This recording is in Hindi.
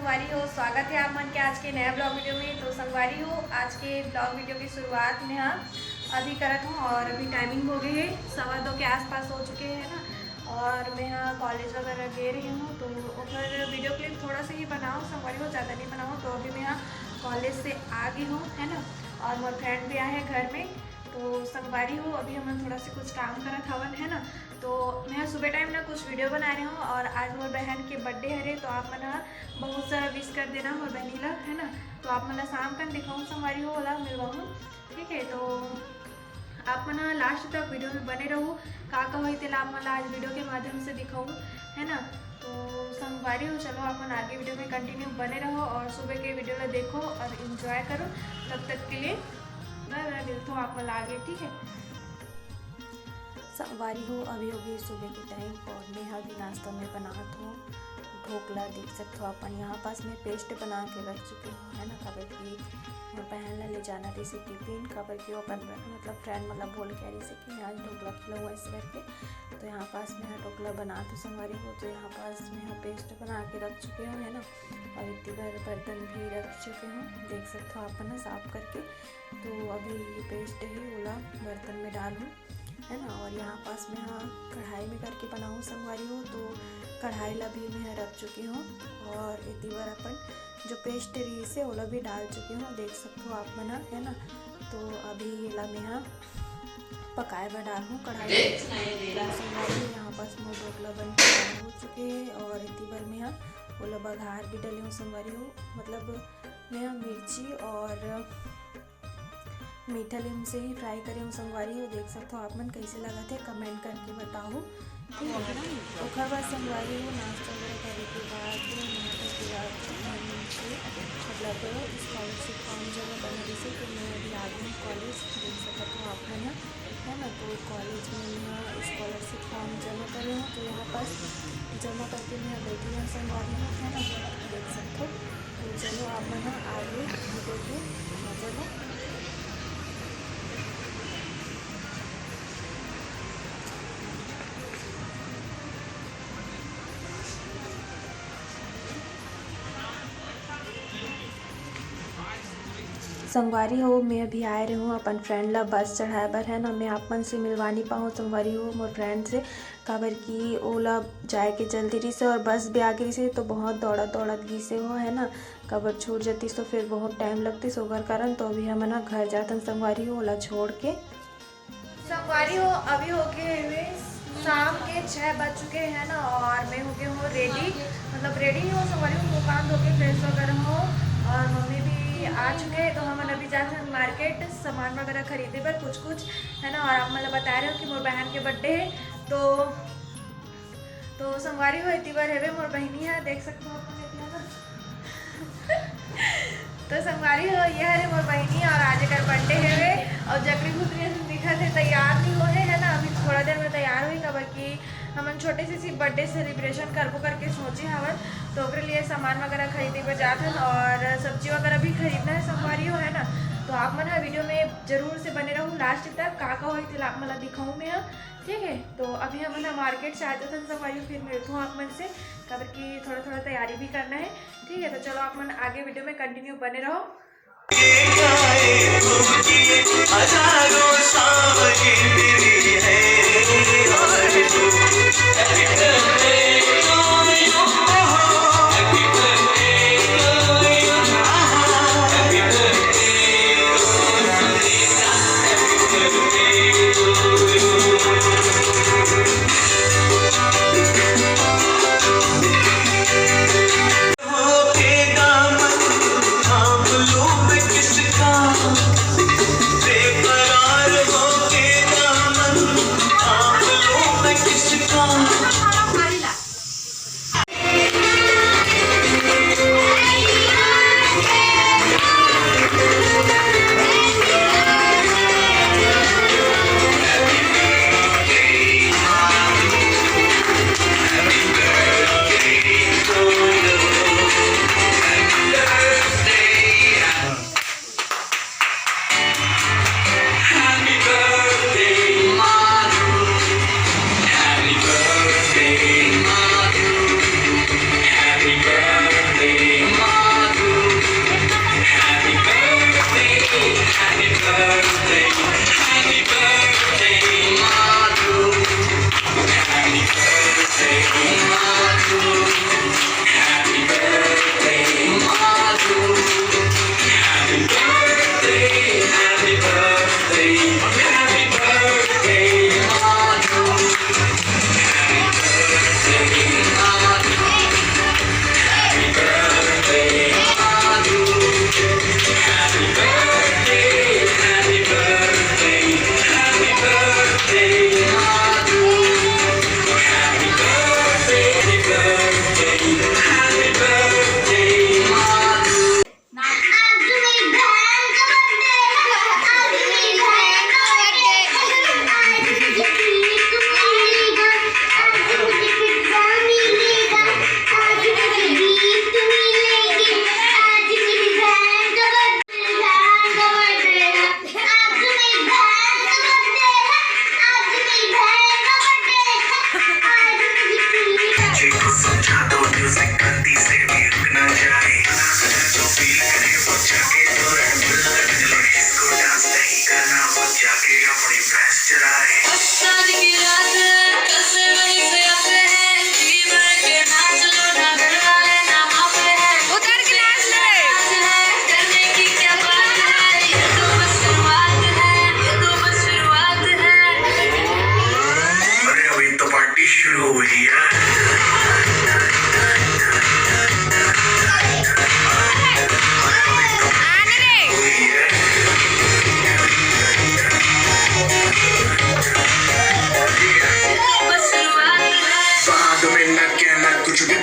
संगवारी हो, स्वागत है आप मन के आज के नया ब्लॉग वीडियो में। तो संगवारी हो, आज के ब्लॉग वीडियो की शुरुआत में हाँ अभी करत हूँ और अभी टाइमिंग हो गई है 2:15 के आसपास हो चुके हैं ना। और मैं हाँ कॉलेज वगैरह गए रही हूँ तो फिर वीडियो क्लिप थोड़ा सा ही बनाऊँ संगवारी हो, ज़्यादा नहीं बनाऊँ। तो अभी मैं हाँ कॉलेज से आ गई हूँ है ना, और मेरे फ्रेंड भी आए हैं घर में। तो संगवारी हो अभी हम थोड़ा सा कुछ काम करत हवन है ना। तो मैं सुबह टाइम ना कुछ वीडियो बना रही हूँ और आज मोर बहन के बर्थडे है तो आप मन बहुत सारा विश कर देना मोर बहनी ला है ना। तो आप मन शाम कन दिखाऊँ संगवारी हो वाला मिलवाऊँ, ठीक है। तो आप मन लास्ट तक वीडियो में बने रहो, का हुई तेल आप मन आज वीडियो के माध्यम से दिखाऊँ है ना। तो संगवारी हो चलो आप मन आगे वीडियो में कंटिन्यू बने रहो और सुबह के वीडियो में देखो और इन्जॉय करो। तब तक के लिए मैं मिलता हूँ आप मन आगे, ठीक है। संगवारी हो अभी हो गई सुबह के टाइम और मैं अभी नाश्ता में बनात हूँ ढोकला। देख सकते हो अपन यहाँ पास में पेस्ट बना के रख चुके हो है ना। खबर की बहन ला ले जाना रही टिफिन, खबर की अपन मतलब फ्रेंड मतलब बोल के आ रही कि मैं आज ढोकला खिलाऊँ ऐसे करके। तो यहाँ पास में ढोकला बना तो संगवारी हो, तो यहाँ पास में पेस्ट बना के रख चुके हो है ना। और इतनी बार बर्तन भी रख चुके हो, देख सकते हो अपन साफ करके। तो अभी ये पेस्ट है ओला बर्तन में डालूँ है ना। और यहाँ पास में हाँ कढ़ाई में करके बनाऊँ संगवारी हो, तो कढ़ाई ला भी मैं रख चुकी हूँ और इतनी बार अपन जो पेस्ट रही से ओला भी डाल चुकी हूँ, देख सकते हो आप बना है ना। तो अभी ये ला मैं हाँ पकाए में डालूँ कढ़ाई संगवारी। यहाँ पास में ढोकला बन के हो चुके हैं और इतनी बार मैं हाँ ओला बघार भी डली हूँ संगवारी हो। मतलब मैं मिर्ची और मीठा लीम से ही फ्राई करे हूँ संगवारी हो, देख सकते हो आप मन कैसे लगा थे कमेंट करके बताओ, ठीक है ना। तो खैर बात संगवारी हो नाश्ता वगैरह करने के बाद मतलब स्कॉलरशिप फॉर्म जमा बना रही से। तो मैं अभी आ गई हूँ कॉलेज, देख सकते हो आप मन है ना। तो कॉलेज में मैं स्कॉलरशिप फॉर्म जमा कर रही हूँ, तो यहाँ पास जमा करके मैं बैठी हूँ संगवारी हो है ना, देख सकते हो। तो चलो आप मन आगे वीडियो के नजर लो। संगवारी हो मैं अभी आए रही हूँ अपन फ्रेंड ला बस चढ़ाए बर है ना। मैं आप मन से मिलवा नहीं पाऊँ संगवारी हो मोर फ्रेंड से, काबर की ओला जाए के जल्दी रही से और बस भी आ गई से। तो बहुत दौड़त गई से हो है ना, काबर छूट जाती तो फिर बहुत टाइम लगती सोगर कारण। तो अभी हम ना घर जाते संगवारी हो ओला छोड़ के। संगवारी हो अभी हो गए हुए शाम के 6 बज चुके हैं ना और मैं हो गई हूँ रेडी, मतलब रेडी हूँ संगवारी हो, मुँह कान धो के फ्रेश वगैरह हो और मम्मी भी आ चुके हैं। तो हम अभी जाते हैं मार्केट सामान वगैरह खरीदे पर कुछ है ना। और आप मतलब बता रहे हो कि मोर बहन के बर्थडे है तो संगवारी हो इतनी बार है मोर बहनी है, देख सकते हो अपन इतना ना। तो संगवारी हो ये है मोर बहनी और आज का बर्थडे है और जकरी खुदरी दिखत है तैयार नहीं हो है ना। अभी थोड़ा देर में तैयार हुई कबर की हम छोटे सी बर्थडे सेलिब्रेशन करबो करके सोचे हवन। तो उसके लिए सामान वगैरह खरीदे पर जाते हैं और सब्जी वगैरह भी खरीदना है संगवारी हो है ना। तो आप मन वीडियो में जरूर से बने रहूँ लास्ट तक, का हुई थी आप मन दिखाऊँ मैं हाँ, ठीक है। तो अभी हम मार्केट से आते थे संगवारी, फिर मिलता हूँ आप मन से कबर की थोड़ा तैयारी भी करना है, ठीक है। तो चलो आप मन आगे वीडियो में कंटिन्यू बने रहो। डीजे को समझा दो म्यूजिक गलती से भी रुक ना जाए जो फील करे वो जाके तो रेड बुल लटक ले इसको डांस नहीं करना वो जाके अपनी भैंस चराए शादी की रात है कल से वहीं से आते हैं जी भर के नाच लो ना घर वाले ना माँ पे है उतर के नाच ले। नाच है करने की क्या बात है ये तो बस शुरुआत है ये तो बस शुरुआत है अरे अभी तो पार्टी शुरू हुई है आने रे। हुई है ये तो बस शुरुआत है बाद में न कहना कुछ भी